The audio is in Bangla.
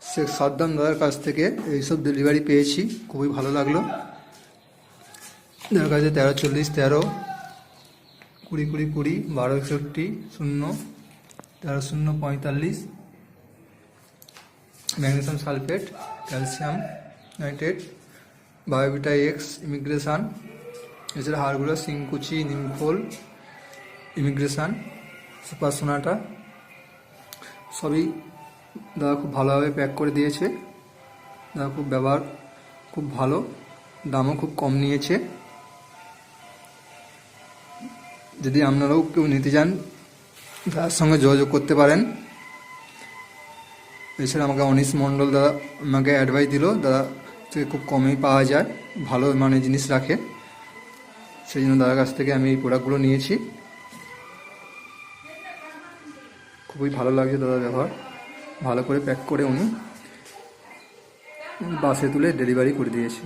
শেখ সাদ্দাম দাদার কাছ থেকে এইসব ডেলিভারি পেয়েছি, খুবই ভালো লাগলো। দাদার কাছে 1340 13 20 20 20 1261 0 13 0 45 magnesium sulphate, calcium nitrate, বায়োভিটা x, immigration, এছাড়া হাড়গুলো সিংকুচি, নিমখোল, ইমিগ্রেশন, সুপার সোনাটা সবই দাদা খুব ভালোভাবে প্যাক করে দিয়েছে। দাদা খুব ব্যবহার খুব ভালো, দামও খুব কম নিয়েছে। যদি আপনারাও কেউ নিতে চান দাদার সঙ্গে যোগাযোগ করতে পারেন। এছাড়া আমাকে অনিশ মণ্ডল দাদা আমাকে অ্যাডভাইস দিল, দাদা থেকে খুব কমেই পাওয়া যায়, ভালো মানের জিনিস রাখে, সেই জন্য দাদার কাছ থেকে আমি এই প্রোডাক্টগুলো নিয়েছি। খুবই ভালো লাগছে দাদার ব্যবহার, ভালো করে প্যাক করে উনি বাসে তুলে ডেলিভারি করে দিয়েছে।